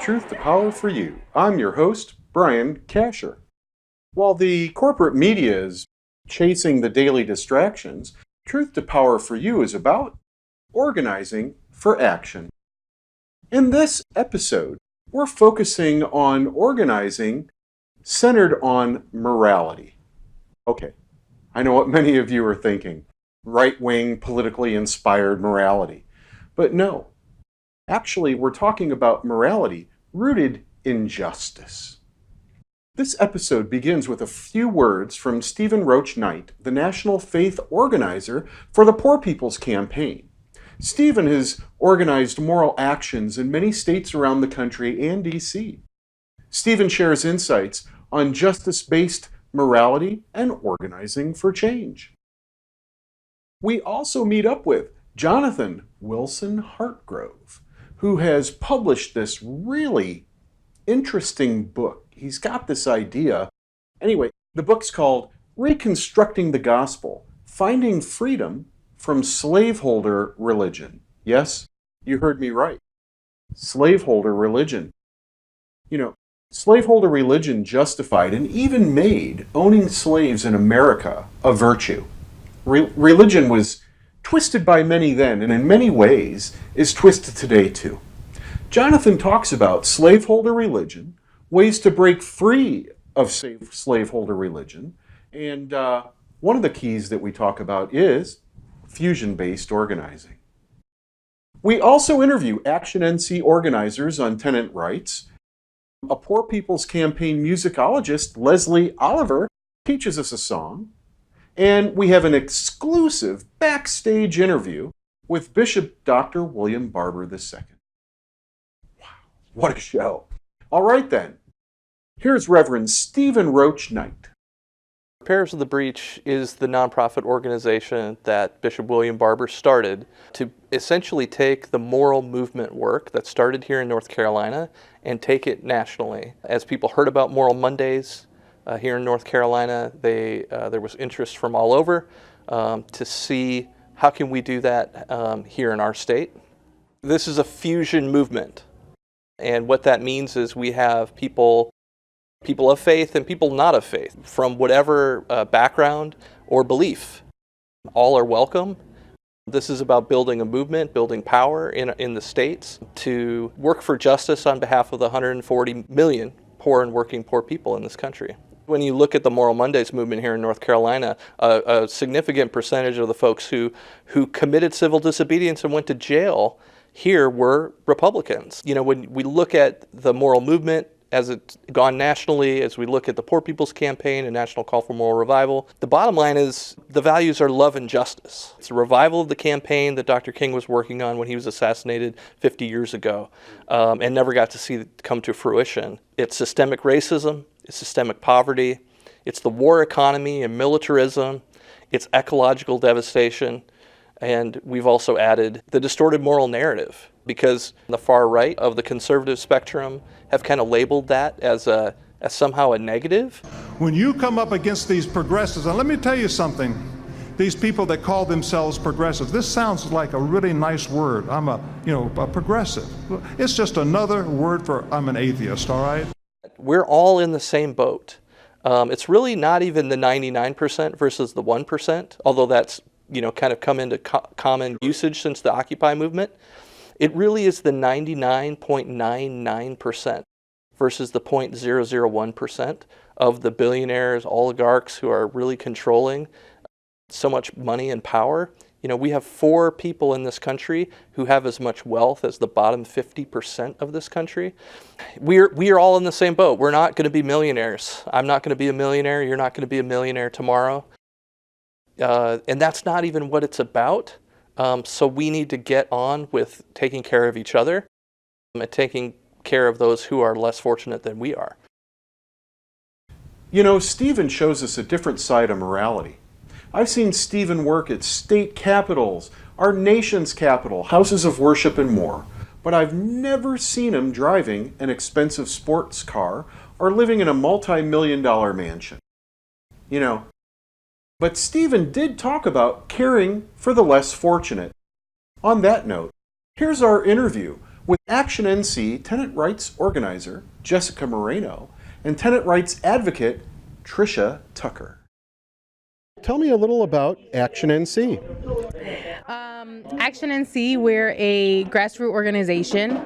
Truth2Power4U. I'm your host, Brian Kasher. While the corporate media is chasing the daily distractions, Truth2Power4U is about organizing for action. In this episode, we're focusing on organizing centered on morality. Okay, I know what many of you are thinking. Right-wing, politically inspired morality. But no. Actually, we're talking about morality rooted in justice. This episode begins with a few words from Stephen Roach Knight, the National Faith Organizer for the Poor People's Campaign. Stephen has organized moral actions in many states around the country and D.C. Stephen shares insights on justice-based morality and organizing for change. We also meet up with Jonathan Wilson-Hartgrove, who has published this really interesting book. He's got this idea. Anyway, the book's called Reconstructing the Gospel, Finding Freedom from Slaveholder Religion. Yes, you heard me right. Slaveholder religion. You know, slaveholder religion justified and even made owning slaves in America a virtue. Religion was twisted by many then, and in many ways is twisted today too. Jonathan talks about slaveholder religion, ways to break free of slaveholder religion, and one of the keys that we talk about is fusion-based organizing. We also interview Action NC organizers on tenant rights. A Poor People's Campaign musicologist, Leslie Oliver, teaches us a song. And we have an exclusive backstage interview with Bishop Dr. William Barber II. Wow, what a show. All right then, here's Reverend Stephen Roach Knight. Repairers of the Breach is the nonprofit organization that Bishop William Barber started to essentially take the moral movement work that started here in North Carolina and take it nationally. As people heard about Moral Mondays, here in North Carolina, there was interest from all over to see how can we do that here in our state. This is a fusion movement, and what that means is we have people of faith and people not of faith from whatever background or belief. All are welcome. This is about building a movement, building power in the states to work for justice on behalf of the 140 million poor and working poor people in this country. When you look at the Moral Mondays movement here in North Carolina, a significant percentage of the folks who committed civil disobedience and went to jail here were Republicans. You know, when we look at the moral movement as it's gone nationally, as we look at the Poor People's Campaign and National Call for Moral Revival, the bottom line is the values are love and justice. It's a revival of the campaign that Dr. King was working on when he was assassinated 50 years ago and never got to see it come to fruition. It's systemic racism, it's systemic poverty, it's the war economy and militarism, it's ecological devastation, and we've also added the distorted moral narrative, because the far right of the conservative spectrum have kind of labeled that as somehow a negative. When you come up against these progressives, and let me tell you something, these people that call themselves progressives, this sounds like a really nice word. I'm a progressive. It's just another word for I'm an atheist, all right? We're all in the same boat. It's really not even the 99% versus the 1%, although that's kind of come into common usage since the Occupy movement. It really is the 99.99% versus the 0.001% of the billionaires, oligarchs who are really controlling so much money and power. You know, we have 4 people in this country who have as much wealth as the bottom 50% of this country. We are all in the same boat. We're not going to be millionaires. I'm not going to be a millionaire. You're not going to be a millionaire tomorrow. And that's not even what it's about. So we need to get on with taking care of each other and taking care of those who are less fortunate than we are. You know, Stephen shows us a different side of morality. I've seen Stephen work at state capitals, our nation's capital, houses of worship, and more. But I've never seen him driving an expensive sports car or living in a multi-million-dollar mansion. You know, but Stephen did talk about caring for the less fortunate. On that note, here's our interview with Action NC tenant rights organizer Jessica Moreno and tenant rights advocate Trisha Tucker. Tell me a little about Action NC. Action NC, we're a grassroots organization.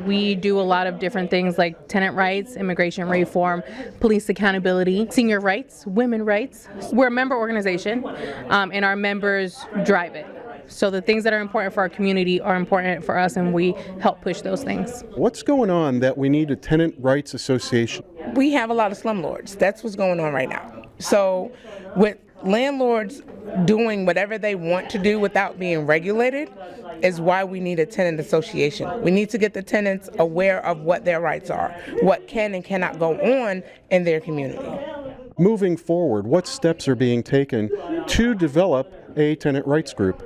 We do a lot of different things like tenant rights, immigration reform, police accountability, senior rights, women rights. We're a member organization, and our members drive it. So the things that are important for our community are important for us, and we help push those things. What's going on that we need a tenant rights association? We have a lot of slumlords. That's what's going on right now. So with landlords doing whatever they want to do without being regulated is why we need a tenant association. We need to get the tenants aware of what their rights are, what can and cannot go on in their community. Moving forward, what steps are being taken to develop a tenant rights group?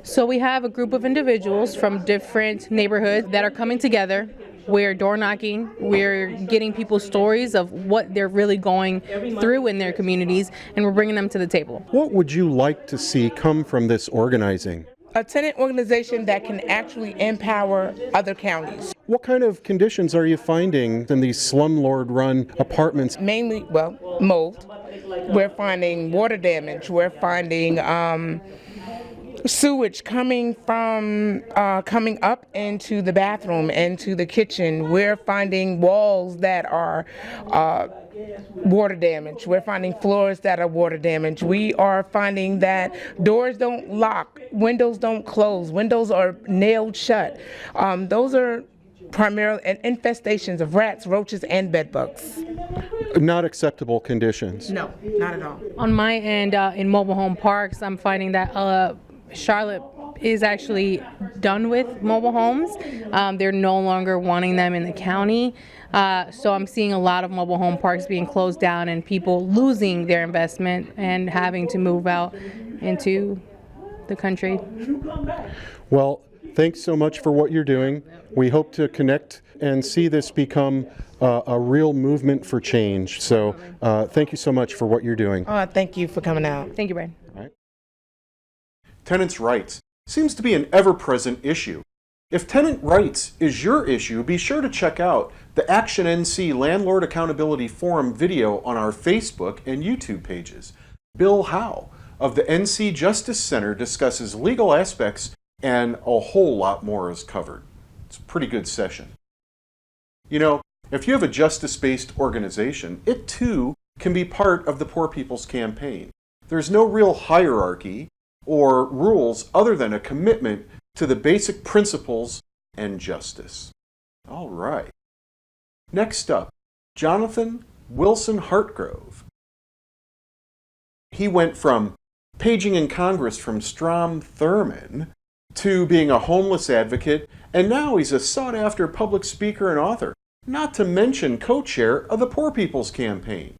So we have a group of individuals from different neighborhoods that are coming together. We're door knocking, we're getting people's stories of what they're really going through in their communities, and we're bringing them to the table. What would you like to see come from this organizing? A tenant organization that can actually empower other counties. What kind of conditions are you finding in these slumlord-run apartments? Mainly, mold. We're finding water damage. We're finding sewage coming up into the bathroom, into the kitchen. We're finding walls that are water damaged. We're finding floors that are water damaged. We are finding that doors don't lock, windows don't close, windows are nailed shut. Those are primarily infestations of rats, roaches, and bed bugs. Not acceptable conditions. No, not at all. On my end, in mobile home parks, I'm finding that Charlotte is actually done with mobile homes. They're no longer wanting them in the county. So I'm seeing a lot of mobile home parks being closed down and people losing their investment and having to move out into the country. Well, thanks so much for what you're doing. We hope to connect and see this become a real movement for change. So thank you so much for what you're doing. Thank you for coming out. Thank you, Brian. Tenants' rights seems to be an ever-present issue. If tenant rights is your issue, be sure to check out the Action NC Landlord Accountability Forum video on our Facebook and YouTube pages. Bill Howe of the NC Justice Center discusses legal aspects, and a whole lot more is covered. It's a pretty good session. You know, if you have a justice-based organization, it too can be part of the Poor People's Campaign. There's no real hierarchy or rules other than a commitment to the basic principles and justice. All right. Next up, Jonathan Wilson-Hartgrove. He went from paging in Congress from Strom Thurmond to being a homeless advocate, and now he's a sought-after public speaker and author, not to mention co-chair of the Poor People's Campaign.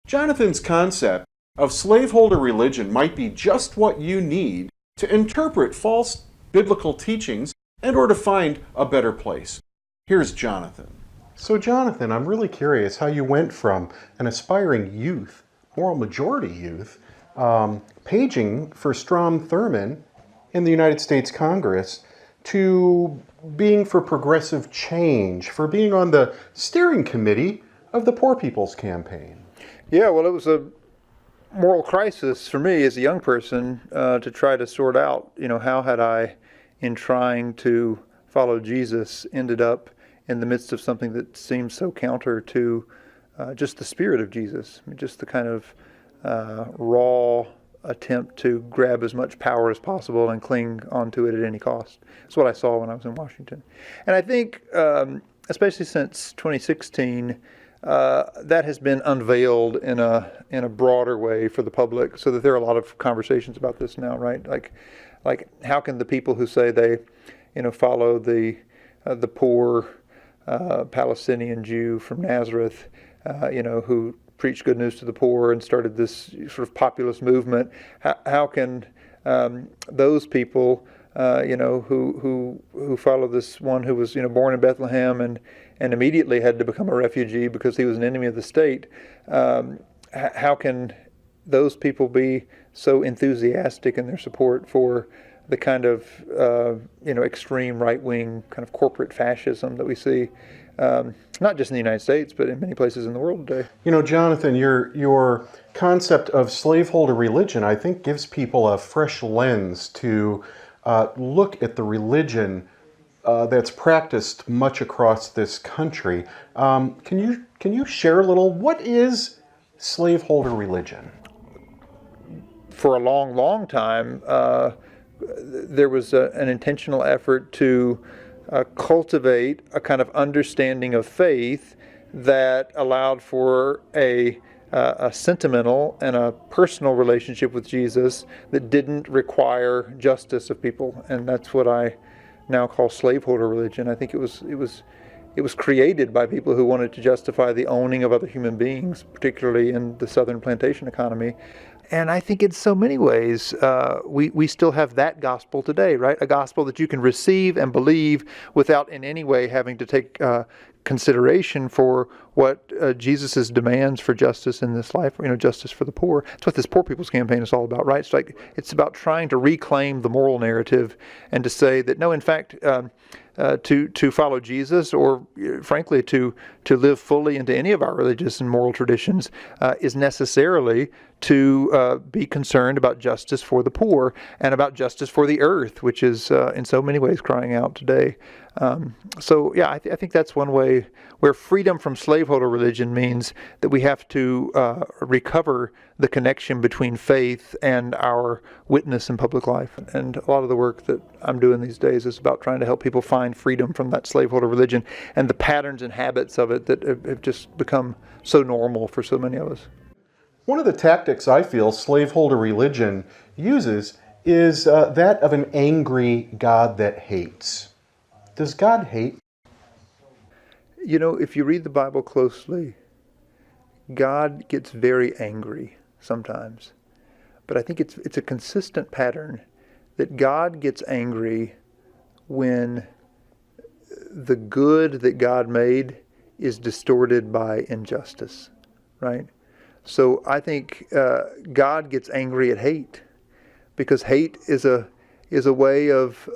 Jonathan's concept of slaveholder religion might be just what you need to interpret false biblical teachings and or to find a better place. Here's Jonathan. So Jonathan, I'm really curious how you went from an aspiring youth, moral majority youth, paging for Strom Thurmond in the United States Congress to being for progressive change, for being on the steering committee of the Poor People's Campaign. Yeah, well, it was a moral crisis for me as a young person to try to sort out, how had I, in trying to follow Jesus, ended up in the midst of something that seemed so counter to just the spirit of Jesus. I mean, just the kind of raw attempt to grab as much power as possible and cling onto it at any cost. That's what I saw when I was in Washington. And I think, especially since 2016, that has been unveiled in a broader way for the public, so that there are a lot of conversations about this now, right? Like how can the people who say they, follow the poor Palestinian Jew from Nazareth, who preached good news to the poor and started this sort of populist movement, how can those people, who follow this one who was, born in Bethlehem and immediately had to become a refugee because he was an enemy of the state, how can those people be so enthusiastic in their support for the kind of extreme right-wing kind of corporate fascism that we see, not just in the United States, but in many places in the world today. You know, Jonathan, your concept of slaveholder religion, I think, gives people a fresh lens to look at the religion that's practiced much across this country. Can you share a little? What is slaveholder religion? For a long, long time, there was an intentional effort to cultivate a kind of understanding of faith that allowed for a sentimental and a personal relationship with Jesus that didn't require justice of people, and that's what I now call slaveholder religion. I think it was created by people who wanted to justify the owning of other human beings, particularly in the southern plantation economy. And I think in so many ways, we still have that gospel today, right? A gospel that you can receive and believe without in any way having to take consideration for what Jesus' demands for justice in this life, justice for the poor. That's what this Poor People's Campaign is all about, right? It's about trying to reclaim the moral narrative and to say that, no, in fact, to follow Jesus, or frankly to live fully into any of our religious and moral traditions, is necessarily to be concerned about justice for the poor and about justice for the earth, which is in so many ways crying out today. I think that's one way where freedom from slaveholder religion means that we have to recover the connection between faith and our witness in public life. And a lot of the work that I'm doing these days is about trying to help people find freedom from that slaveholder religion and the patterns and habits of it that have just become so normal for so many of us. One of the tactics I feel slaveholder religion uses is that of an angry God that hates. Does God hate? If you read the Bible closely, God gets very angry sometimes. But I think it's a consistent pattern that God gets angry when the good that God made is distorted by injustice, right? So I think God gets angry at hate, because hate is a way of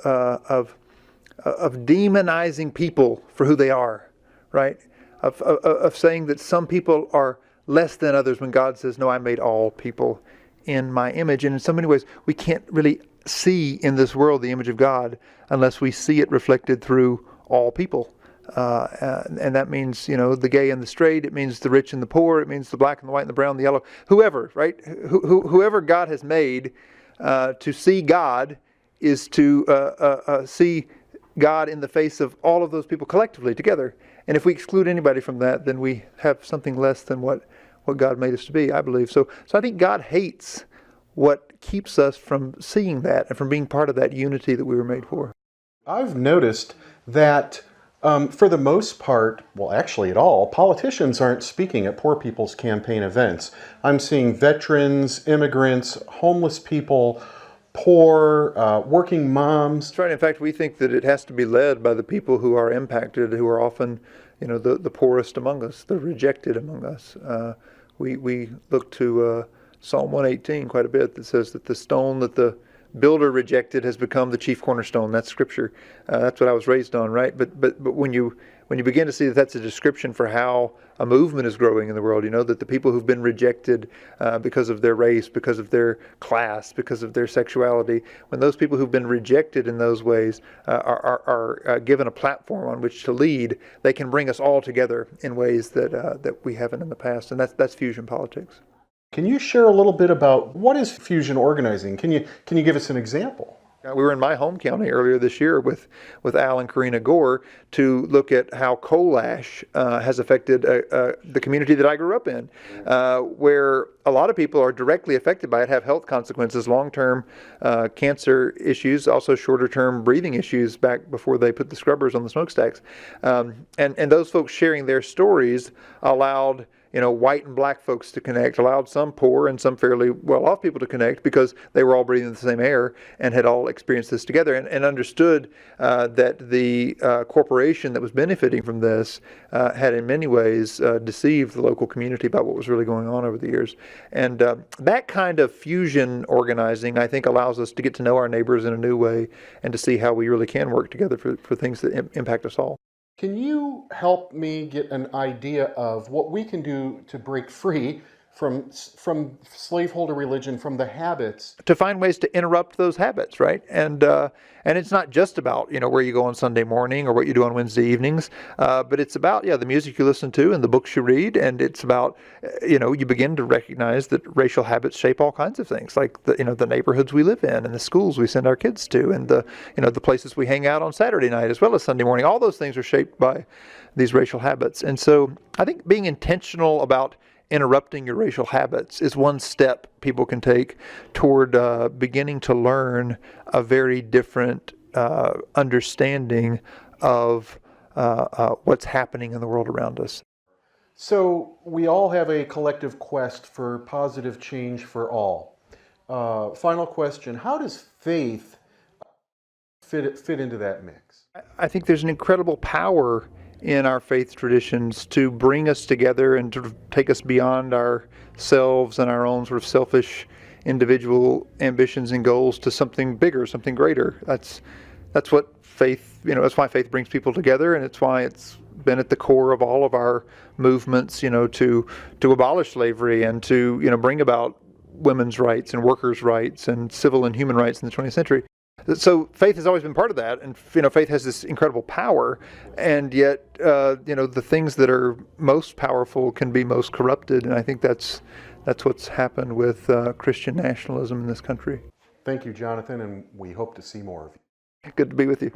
demonizing people for who they are, right? Of saying that some people are less than others when God says, no, I made all people in my image. And in so many ways, we can't really see in this world the image of God unless we see it reflected through all people. And that means, the gay and the straight, it means the rich and the poor, it means the black and the white and the brown and the yellow, whoever, right? Whoever God has made, to see God is to see God in the face of all of those people collectively together. And if we exclude anybody from that, then we have something less than what God made us to be, I believe. So I think God hates what keeps us from seeing that and from being part of that unity that we were made for. I've noticed that for the most part, well, actually at all, politicians aren't speaking at Poor People's Campaign events. I'm seeing veterans, immigrants, homeless people, poor, working moms. That's right. In fact, we think that it has to be led by the people who are impacted, who are often, the poorest among us, the rejected among us. We look to Psalm 118 quite a bit that says that the stone that the builder rejected has become the chief cornerstone. That's scripture. That's what I was raised on, right? But when you begin to see that that's a description for how a movement is growing in the world, that the people who've been rejected because of their race, because of their class, because of their sexuality, when those people who've been rejected in those ways are given a platform on which to lead, they can bring us all together in ways that we haven't in the past, and that's fusion politics. Can you share a little bit about what is fusion organizing? Can you give us an example? We were in my home county earlier this year with Al and Karina Gore to look at how coal ash has affected the community that I grew up in, where a lot of people are directly affected by it, have health consequences, long-term cancer issues, also shorter-term breathing issues back before they put the scrubbers on the smokestacks. And those folks sharing their stories allowed white and black folks to connect, allowed some poor and some fairly well-off people to connect because they were all breathing the same air and had all experienced this together, and understood that the corporation that was benefiting from this had in many ways deceived the local community about what was really going on over the years. And that kind of fusion organizing, I think, allows us to get to know our neighbors in a new way and to see how we really can work together for things that impact us all. Can you help me get an idea of what we can do to break free from slaveholder religion, from the habits? To find ways to interrupt those habits, right? And it's not just about, where you go on Sunday morning or what you do on Wednesday evenings, but it's about, the music you listen to and the books you read, and it's about, you begin to recognize that racial habits shape all kinds of things, like the neighborhoods we live in and the schools we send our kids to, and the places we hang out on Saturday night as well as Sunday morning. All those things are shaped by these racial habits. And so I think being intentional about interrupting your racial habits is one step people can take toward beginning to learn a very different understanding of what's happening in the world around us. So we all have a collective quest for positive change for all. Final question, how does faith fit into that mix? I think there's an incredible power in our faith traditions to bring us together and to take us beyond ourselves and our own sort of selfish individual ambitions and goals to something bigger, something greater. That's what faith, that's why faith brings people together, and it's why it's been at the core of all of our movements, to abolish slavery and to, bring about women's rights and workers' rights and civil and human rights in the 20th century. So faith has always been part of that, and faith has this incredible power, and yet the things that are most powerful can be most corrupted, and I think that's what's happened with Christian nationalism in this country. Thank you, Jonathan, and we hope to see more of you. Good to be with you.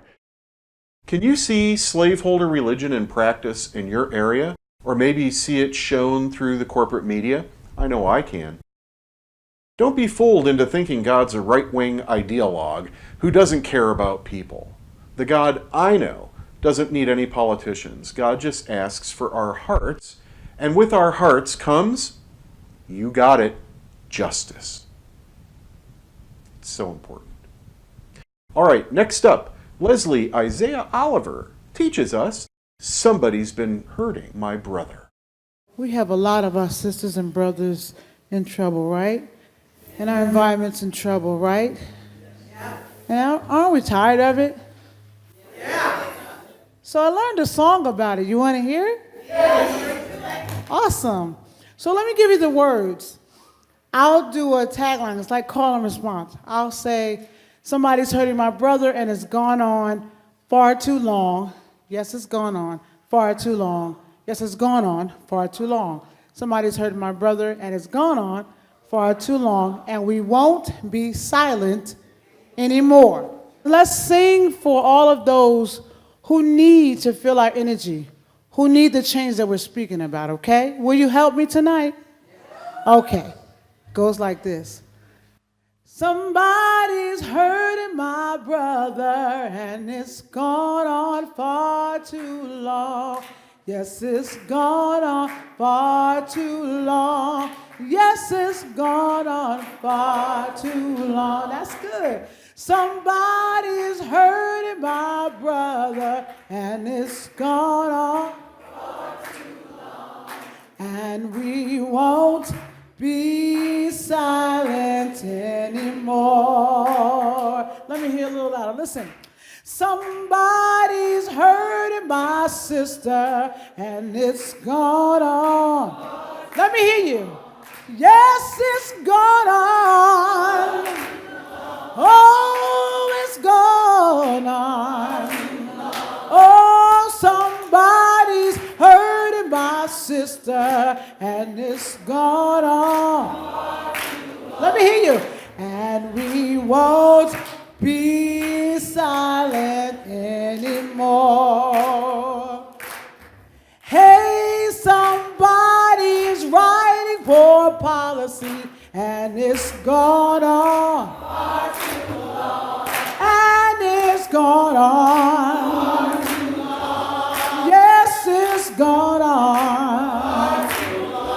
Can you see slaveholder religion in practice in your area, or maybe see it shown through the corporate media? I know I can. Don't be fooled into thinking God's a right-wing ideologue who doesn't care about people. The God I know doesn't need any politicians. God just asks for our hearts, and with our hearts comes, you got it, justice. It's so important. All right, next up, Leslie Isaiah Oliver teaches us, somebody's been hurting my brother. We have a lot of our sisters and brothers in trouble, right? And our environment's in trouble, right? Yeah. And aren't we tired of it? Yeah. So I learned a song about it. You want to hear it? Yeah. Awesome. So let me give you the words. I'll do a tagline. It's like call and response. I'll say, somebody's hurting my brother and it's gone on far too long. Yes, it's gone on far too long. Yes, it's gone on far too long. Somebody's hurting my brother and it's gone on far too long, and we won't be silent anymore. Let's sing for all of those who need to feel our energy, who need the change that we're speaking about, okay? Will you help me tonight? Okay. Goes like this. Somebody's hurting my brother, and it's gone on far too long. Yes, it's gone on far too long. Yes, it's gone on far too long. That's good. Somebody's hurting my brother, and it's gone on far too long. And we won't be silent anymore. Let me hear a little louder. Listen. Somebody's hurting my sister, and it's gone on. Let me hear you. Yes, it's gone on. Oh, it's gone on. Oh, somebody's hurting my sister, and it's gone on. Let me hear you. And we won't be silent anymore. Hey, somebody's writing for policy, and it's gone on. Far too long. And it's gone on. Far too long. Yes, it's gone on. Far too long.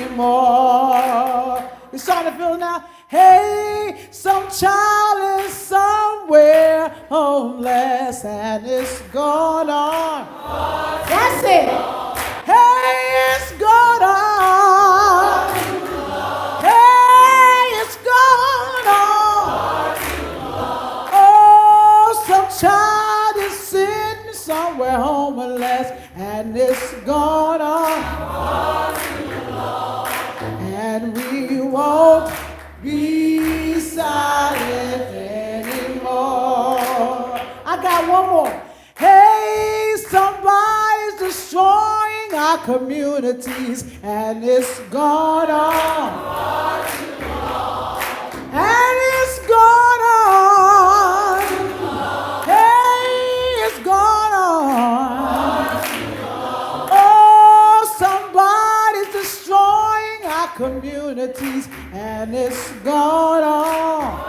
anymore. You starting to feel now? Hey, some child is somewhere homeless and it's going on. That's it. Hey, it's going on. Hey, it's going on. Oh, some child is sitting somewhere homeless and it's going on. And we won't be silent anymore. I got one more. Hey, somebody's destroying our communities and it's going on. And it's going on. Hey, it's going on. Oh, somebody's destroying our communities and it's going on.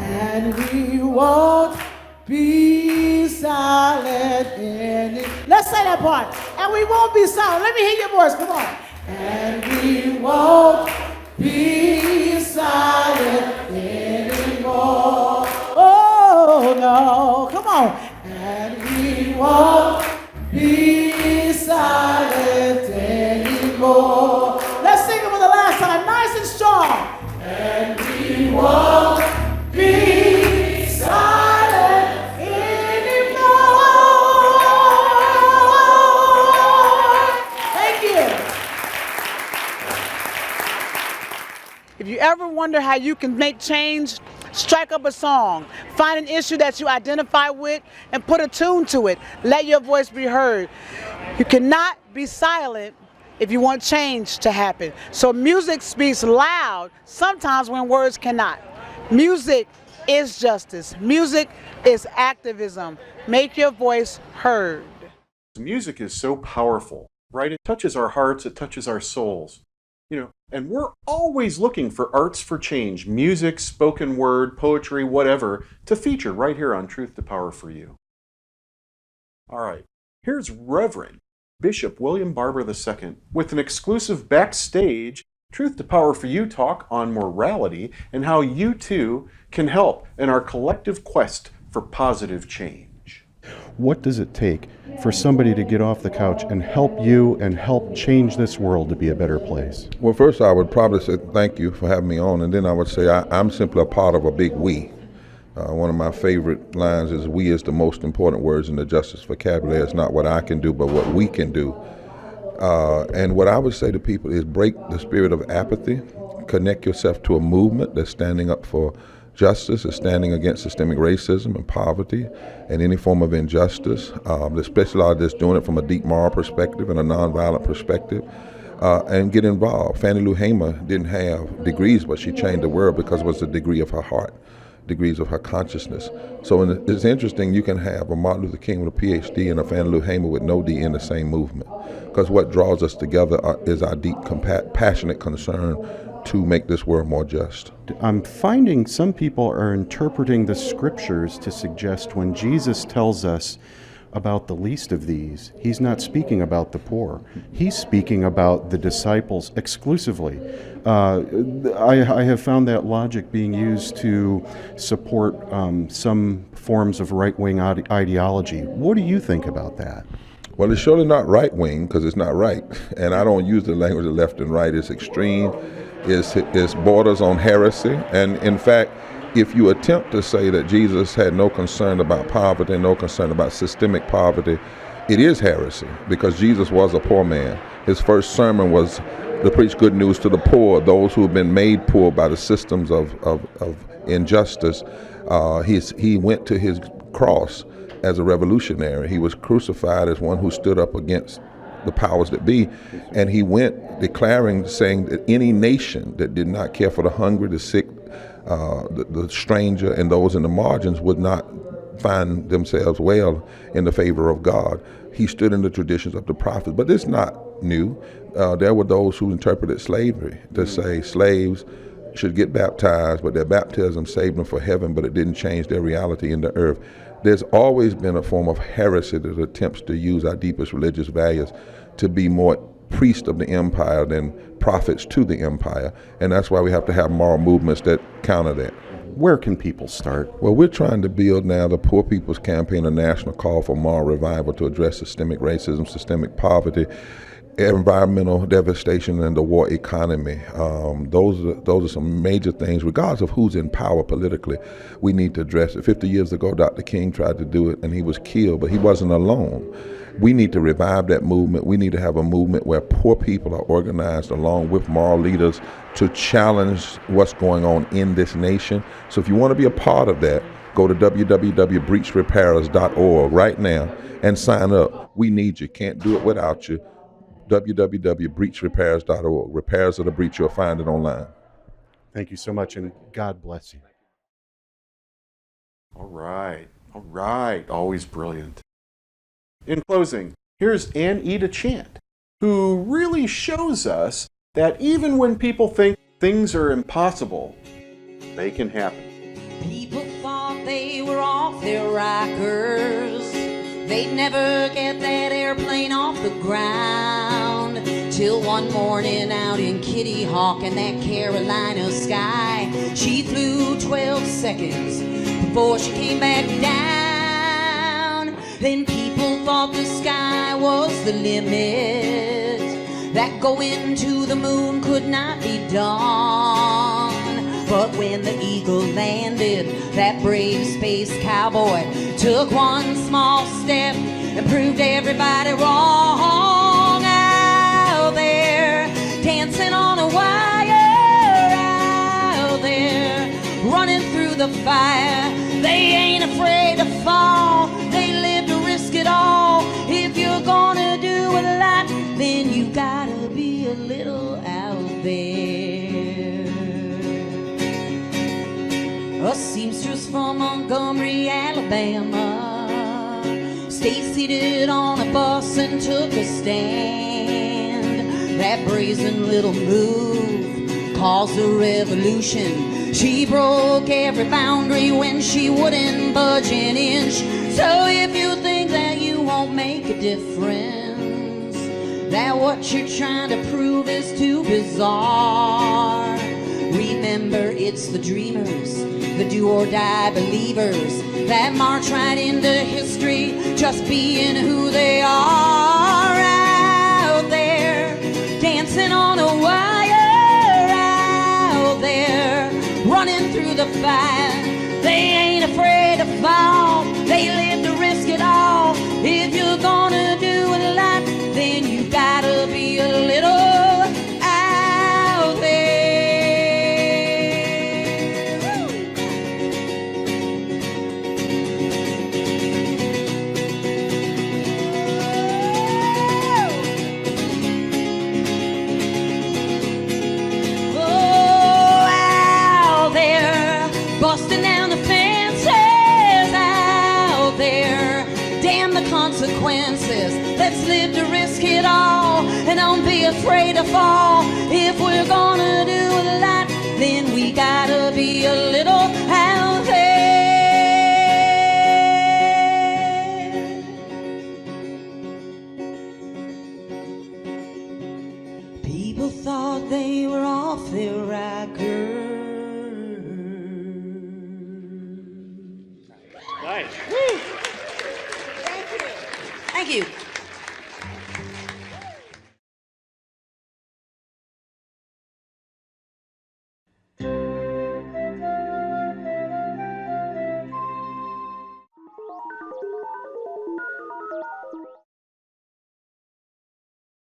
And we won't be silent anymore. Let's say that part. And we won't be silent. Let me hear your voice. Come on. And we won't be silent anymore. Oh, no. Come on. And we won't be silent anymore. Let's sing it for the last time. Nice and strong. And we won't be silent anymore. Thank you. If you ever wonder how you can make change, strike up a song. Find an issue that you identify with and put a tune to it. Let your voice be heard. You cannot be silent if you want change to happen. So music speaks loud, sometimes when words cannot. Music is justice. Music is activism. Make your voice heard. Music is so powerful, right? It touches our hearts, it touches our souls. And we're always looking for arts for change, music, spoken word, poetry, whatever, to feature right here on Truth2Power4U. All right, here's Reverend Bishop William Barber II with an exclusive backstage Truth2Power4U talk on morality and how you too can help in our collective quest for positive change. What does it take for somebody to get off the couch and help you and help change this world to be a better place? Well, first I would probably say thank you for having me on, and then I would say I'm simply a part of a big we. One of my favorite lines is, we is the most important words in the justice vocabulary. It's not what I can do, but what we can do. And what I would say to people is break the spirit of apathy, connect yourself to a movement that's standing up for justice, is standing against systemic racism and poverty and any form of injustice. There's specialized that's doing it from a deep moral perspective and a nonviolent perspective. And get involved. Fannie Lou Hamer didn't have degrees, but she changed the world because it was the degree of her heart, degrees of her consciousness. So it's interesting, you can have a Martin Luther King with a PhD and a Fannie Lou Hamer with no D in the same movement, because what draws us together is our deep, passionate concern to make this world more just. I'm finding some people are interpreting the scriptures to suggest when Jesus tells us about the least of these, he's not speaking about the poor. He's speaking about the disciples exclusively. I have found that logic being used to support some forms of right-wing ideology. What do you think about that? Well, it's surely not right-wing, because it's not right. And I don't use the language of left and right. It's extreme. It's borders on heresy. And in fact, if you attempt to say that Jesus had no concern about poverty, no concern about systemic poverty, it is heresy, because Jesus was a poor man. His first sermon was to preach good news to the poor, those who have been made poor by the systems of injustice. He went to his cross as a revolutionary. He was crucified as one who stood up against the powers that be, and he went declaring, saying that any nation that did not care for the hungry, the sick, the stranger, and those in the margins would not find themselves well in the favor of God. He stood in the traditions of the prophets, but it's not new. There were those who interpreted slavery to say slaves should get baptized, but their baptism saved them for heaven, but it didn't change their reality in the earth. There's always been a form of heresy that attempts to use our deepest religious values to be more priests of the empire than prophets to the empire. And that's why we have to have moral movements that counter that. Where can people start? Well, we're trying to build now the Poor People's Campaign, a national call for moral revival to address systemic racism, systemic poverty, environmental devastation, and the war economy. Those are some major things, regardless of who's in power politically. We need to address it. 50 years ago, Dr. King tried to do it, and he was killed, but he wasn't alone. We need to revive that movement. We need to have a movement where poor people are organized along with moral leaders to challenge what's going on in this nation. So if you want to be a part of that, go to www.breachrepairers.org right now and sign up. We need you. Can't do it without you. www.breachrepairers.org. Repairs of the Breach, you'll find it online. Thank you so much, and God bless you. All right. Always brilliant. In closing, here's Isia Chant, who really shows us that even when people think things are impossible, they can happen. People thought they were off their rockers. They'd never get that airplane off the ground. Till one morning out in Kitty Hawk in that Carolina sky, she flew 12 seconds before she came back down. Then people thought the sky was the limit, that going to the moon could not be done. But when the eagle landed, that brave space cowboy took one small step and proved everybody wrong. Out there, dancing on a wire, out there, running through the fire. They ain't afraid to fall, they live to risk it all. If you're gonna do a lot, then you gotta be a little out there. A seamstress from Montgomery, Alabama, stayed seated on a bus and took a stand. That brazen little move caused a revolution. She broke every boundary when she wouldn't budge an inch. So if you think that you won't make a difference, that what you're trying to prove is too bizarre, remember it's the dreamers, the do-or-die believers, that march right into history just being who they are. Out there, dancing on a wire, out there, running through the fire. They ain't afraid to fall, they live to risk it all. If you're gonna do a lot, then you gotta be a little out there. Oh, out there, busting down the fences, out there, damn the consequences. Let's live to risk it all, and don't be afraid to fall. If we're gonna do a lot, then we gotta be a little out there. People thought they were off their rocker.